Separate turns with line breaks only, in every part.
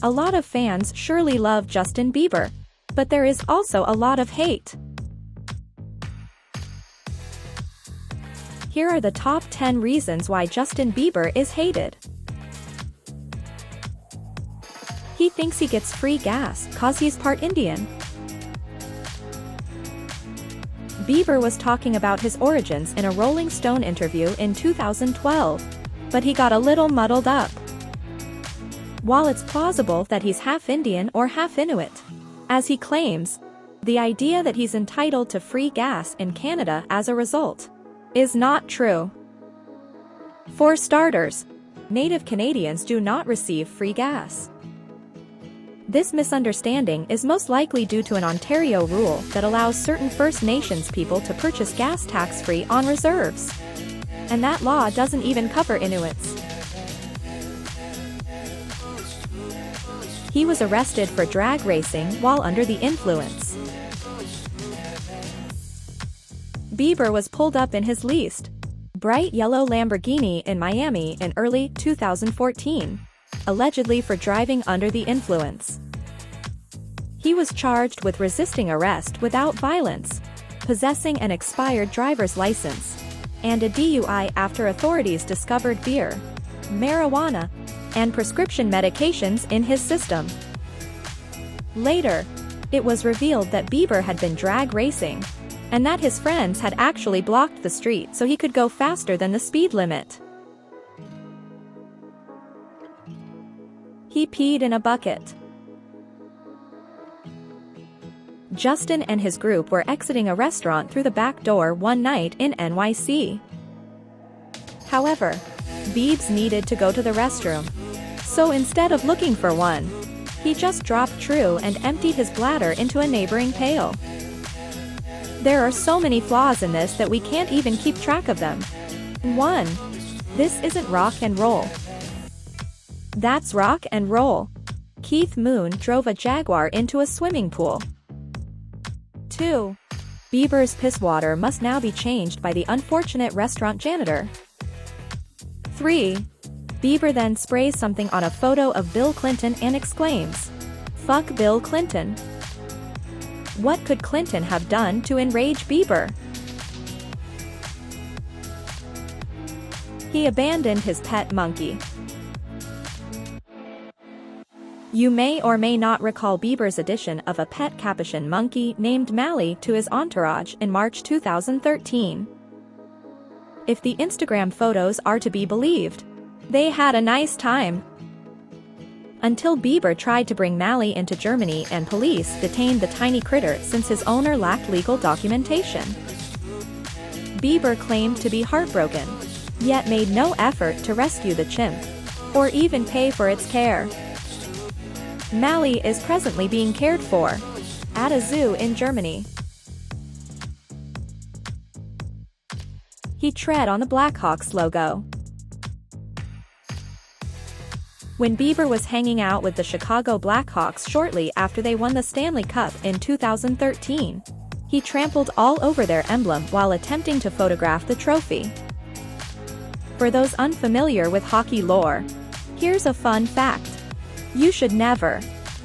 A lot of fans surely love Justin Bieber, but there is also a lot of hate. Here are the top 10 reasons why Justin Bieber is hated. He thinks he gets free gas cause he's part Indian. Bieber was talking about his origins in a Rolling Stone interview in 2012, but he got a little muddled up. While it's plausible that he's half Indian or half Inuit, as he claims, the idea that he's entitled to free gas in Canada as a result is not true. For starters, Native Canadians do not receive free gas. This misunderstanding is most likely due to an Ontario rule that allows certain First Nations people to purchase gas tax-free on reserves. And that law doesn't even cover Inuits. He was arrested for drag racing while under the influence. Bieber was pulled up in his leased, bright yellow Lamborghini in Miami in early 2014, allegedly for driving under the influence. He was charged with resisting arrest without violence, possessing an expired driver's license, and a DUI after authorities discovered beer, marijuana, and prescription medications in his system. Later, it was revealed that Bieber had been drag racing, and that his friends had actually blocked the street so he could go faster than the speed limit. He peed in a bucket. Justin and his group were exiting a restaurant through the back door one night in NYC. However, Biebs needed to go to the restroom. So instead of looking for one, he just dropped true and emptied his bladder into a neighboring pail. There are so many flaws in this that we can't even keep track of them. 1. This isn't rock and roll. That's rock and roll. Keith Moon drove a Jaguar into a swimming pool. 2. Bieber's piss water must now be changed by the unfortunate restaurant janitor. 3. Bieber then sprays something on a photo of Bill Clinton and exclaims, "Fuck Bill Clinton." What could Clinton have done to enrage Bieber? He abandoned his pet monkey. You may or may not recall Bieber's addition of a pet Capuchin monkey named Mally to his entourage in March 2013. If the Instagram photos are to be believed, they had a nice time. Until Bieber tried to bring Mally into Germany and police detained the tiny critter since his owner lacked legal documentation. Bieber claimed to be heartbroken, yet made no effort to rescue the chimp, or even pay for its care. Mally is presently being cared for at a zoo in Germany. He tread on the Blackhawks logo. When Bieber was hanging out with the Chicago Blackhawks shortly after they won the Stanley Cup in 2013, he trampled all over their emblem while attempting to photograph the trophy. For those unfamiliar with hockey lore, here's a fun fact. You should never,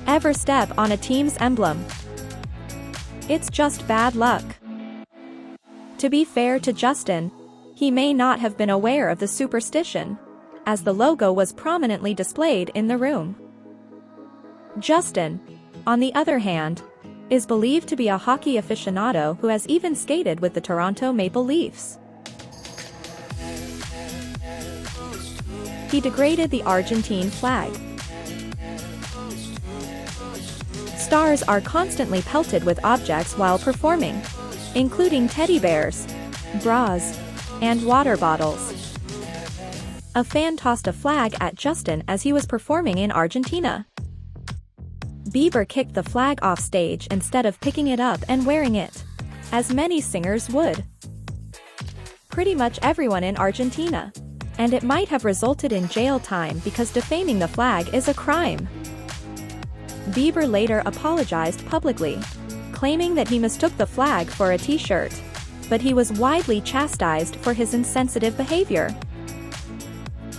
ever step on a team's emblem. It's just bad luck. To be fair to Justin, he may not have been aware of the superstition, as the logo was prominently displayed in the room. Justin, on the other hand, is believed to be a hockey aficionado who has even skated with the Toronto Maple Leafs. He degraded the Argentine flag. Stars are constantly pelted with objects while performing, including teddy bears, bras, and water bottles. A fan tossed a flag at Justin as he was performing in Argentina. Bieber kicked the flag off stage instead of picking it up and wearing it, as many singers would. Pretty much everyone in Argentina. And it might have resulted in jail time because defaming the flag is a crime. Bieber later apologized publicly, claiming that he mistook the flag for a t-shirt, but he was widely chastised for his insensitive behavior.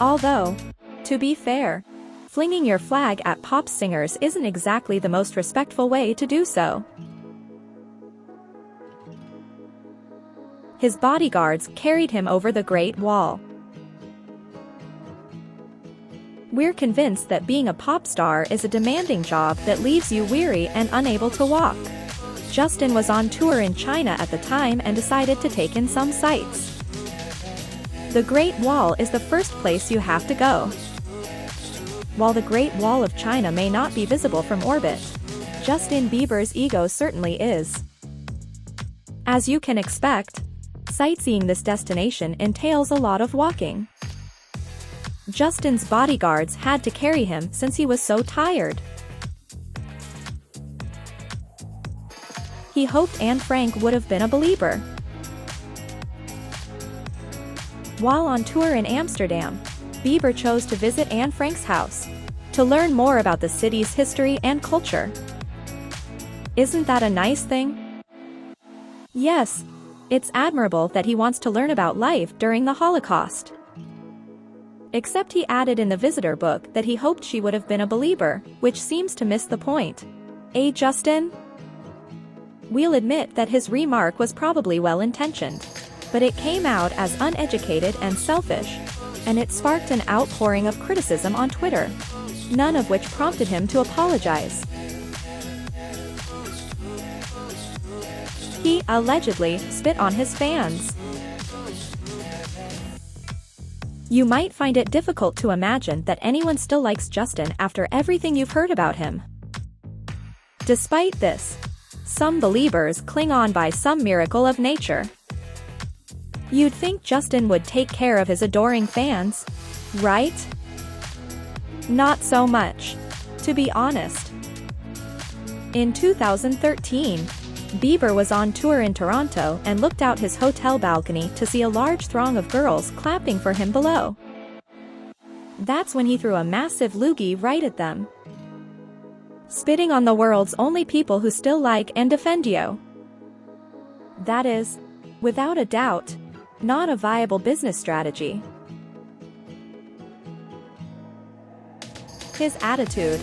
Although, to be fair, flinging your flag at pop singers isn't exactly the most respectful way to do so. His bodyguards carried him over the Great Wall. We're convinced that being a pop star is a demanding job that leaves you weary and unable to walk. Justin was on tour in China at the time and decided to take in some sights. The Great Wall is the first place you have to go. While the Great Wall of China may not be visible from orbit, Justin Bieber's ego certainly is. As you can expect, sightseeing this destination entails a lot of walking. Justin's bodyguards had to carry him since he was so tired. He hoped Anne Frank would have been a believer. While on tour in Amsterdam, Bieber chose to visit Anne Frank's house to learn more about the city's history and culture. Isn't that a nice thing? Yes, it's admirable that he wants to learn about life during the Holocaust. Except he added in the visitor book that he hoped she would have been a believer, which seems to miss the point. Justin? We'll admit that his remark was probably well-intentioned, but it came out as uneducated and selfish, and it sparked an outpouring of criticism on Twitter, none of which prompted him to apologize. He allegedly spit on his fans. You might find it difficult to imagine that anyone still likes Justin after everything you've heard about him. Despite this, some believers cling on by some miracle of nature. You'd think Justin would take care of his adoring fans, right? Not so much, to be honest. In 2013, Bieber was on tour in Toronto and looked out his hotel balcony to see a large throng of girls clapping for him below. That's when he threw a massive loogie right at them, spitting on the world's only people who still like and defend you. That is, without a doubt, not a viable business strategy. His attitude.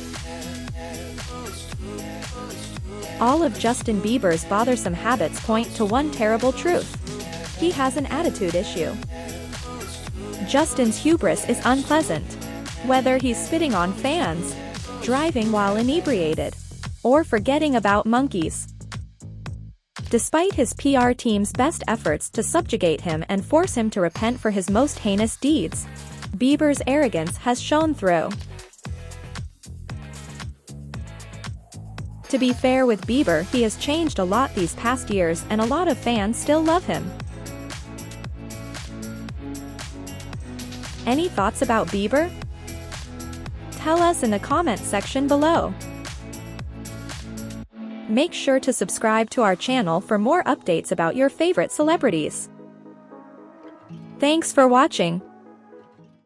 All of Justin Bieber's bothersome habits point to one terrible truth: he has an attitude issue. Justin's hubris is unpleasant, whether he's spitting on fans, driving while inebriated, or forgetting about monkeys. Despite his PR team's best efforts to subjugate him and force him to repent for his most heinous deeds, Bieber's arrogance has shown through. To be fair with Bieber, he has changed a lot these past years and a lot of fans still love him. Any thoughts about Bieber? Tell us in the comments section below. Make sure to subscribe to our channel for more updates about your favorite celebrities. Thanks for watching.